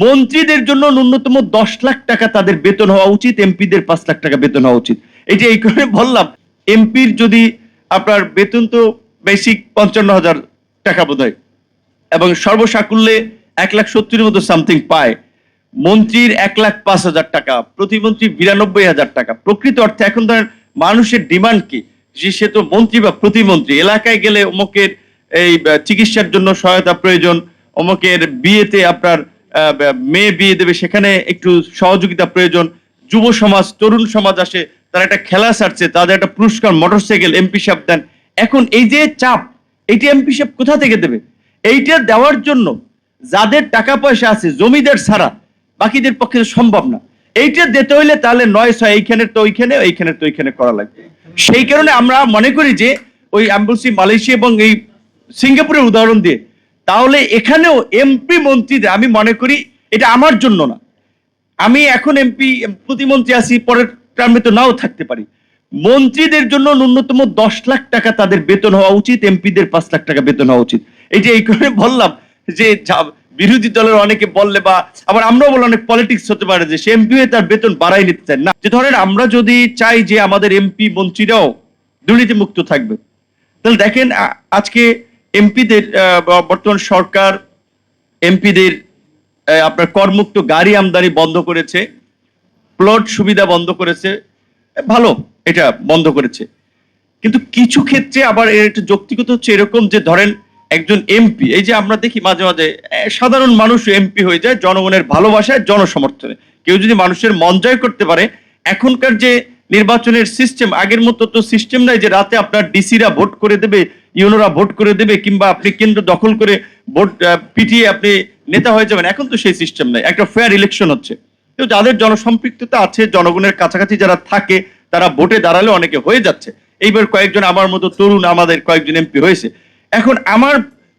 মন্ত্রীদের জন্য ন্যূনতম 10 লাখ টাকা তাদের বেতন হওয়া উচিত, এমপিদের 5 লাখ টাকা বেতন হওয়া উচিত। এটা এই কারণে বললাম, এমপির যদি আপনার বেতন তো বেসিক 55,000 টাকা বোধ হয়, এবং সর্বসাকুল্যে 1,70,000 মতো সামথিং পায়। মন্ত্রীর 1,05,000 টাকা, প্রতিমন্ত্রী 92,000 টাকা। প্রকৃত অর্থে এখন ধরেন মানুষের ডিমান্ড কি, যে সে তো মন্ত্রী বা প্রতিমন্ত্রী, এলাকায় গেলে অমুকের এই চিকিৎসার জন্য সহায়তা প্রয়োজন, অমুকের বিয়েতে আপনার মেয়ে বিয়ে দেবে, সেখানে একটু সহযোগিতা প্রয়োজন, যুব সমাজ তরুণ সমাজ আসে, তারা একটা খেলা সারছে, তাদের একটা পুরস্কার মোটরসাইকেল এমপি সাহেব দেন। এখন এই যে চাপ, এইটা এমপি সাহেব কোথা থেকে দেবে? এইটা দেওয়ার জন্য যাদের টাকা পয়সা আছে জমিদার ছাড়া বাকিদের পক্ষে সম্ভব না। এইটা দিতে হইলে তাহলে 9-6 এইখানের তো ওইখানে, এইখানের তো ওইখানে করা লাগবে। সেই কারণে আমরা মনে করি যে ওই আমি বলছি মালয়েশিয়া এবং এই সিঙ্গাপুরের উদাহরণ দিয়ে, তাহলে এখানেও এমপি মন্ত্রীদের আমি মনে করি এটা আমার জন্য না। আমি এখন এমপি প্রতিমন্ত্রী আছি, পরের টার্মে তো নাও থাকতে পারি। মন্ত্রীদের জন্য ন্যূনতম 10 লাখ টাকা তাদের বেতন হওয়া উচিত, এমপিদের 5 লাখ টাকা বেতন হওয়া উচিত। এটা এই কারণে বললাম যে বিরোধী দলের অনেকে বললে, বা আবার আমরাও বললাম অনেক পলিটিক্স হতে পারে যে সে এমপি হয়ে তার বেতন বাড়াই নিতে চায় না। যে ধরেন আমরা যদি চাই যে আমাদের এমপি মন্ত্রীরাও দুর্নীতি মুক্ত থাকবে, তাহলে দেখেন আজকে এমপিদের বর্তমান সরকার এমপিদের আপনার করমুক্ত গাড়ি আমদানি বন্ধ করেছে, প্লট সুবিধা বন্ধ করেছে, ভালো, এটা বন্ধ করেছে। কিন্তু কিছু ক্ষেত্রে আবার এর একটা যৌক্তিকতা হচ্ছে এরকম যে ধরেন একজন এমপি, এই যে আমরা দেখি মাঝে মাঝে সাধারণ মানুষ এমপি হয়ে যায় জনগণের ভালোবাসায়, জনসমর্থনে। কেউ যদি মানুষের মন জয় করতে পারে, এখনকার যে নির্বাচনের সিস্টেম, আগের মতো তো সিস্টেম নাই যে রাতে আপনার ডিসিরা ভোট করে দেবে, ইউনোরা ভোট করে দেবে, কিংবা আপনি কেন্দ্র দখল করে ভোট পিটিয়ে আপনি নেতা হয়ে যাবেন। এখন তো সেই সিস্টেম নাই, একটা ফেয়ার ইলেকশন হচ্ছে। তো যাদের জনসম্পৃক্ততা আছে, জনগণের কাছাকাছি যারা থাকে, তারা ভোটে দাঁড়ালে অনেকে হয়ে যাচ্ছে। এইবার কয়েকজন আমার মতো তরুণ আমাদের কয়েকজন এমপি হয়েছে। এখন আমার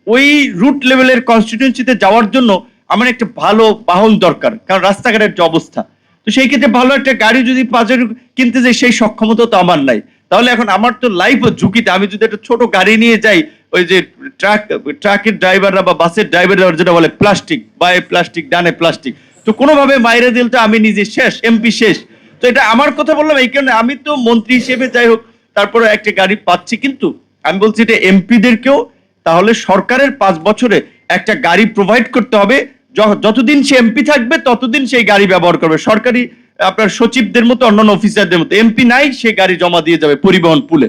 ওই রুট লেভেলের কনস্টিটিউয়েন্সিতে যাওয়ার জন্য আমার একটা ভালো বাহন দরকার, কারণ রাস্তাঘাটের যে অবস্থা। তো সেই ক্ষেত্রে ভালো একটা গাড়ি যদি বাজারে কিনতে যাই, সেই সক্ষমতা তো আমার নাই। তাহলে এখন আমার তো লাইফও ঝুঁকিতে। আমি যদি একটা ছোট গাড়ি নিয়ে যাই, ওই যে ট্রাকের ড্রাইভাররা বা বাসের ড্রাইভাররা যেটা বলে প্লাস্টিক, বায়ে প্লাস্টিক ডানে প্লাস্টিক, তো কোনোভাবে মাইরে দিলে তো আমি নিজে শেষ, এমপি শেষ। তো এটা আমার কথা বললাম এই কারণে, আমি তো মন্ত্রী হিসেবে যাই হোক তারপরে একটা গাড়ি পাচ্ছি, কিন্তু আমি বলছি এটা এমপিদেরকেও তাহলে সরকারের 5 বছরে একটা গাড়ি প্রোভাইড করতে হবে। যতদিন সে এমপি থাকবে ততদিন সেই গাড়ি ব্যবহার করবে, সরকারি আপনার সচিবদের মতো, অন্যান্য অফিসারদের মতো। এমপি নাই, সে গাড়ি জমা দিয়ে যাবে পরিবহন পুলে।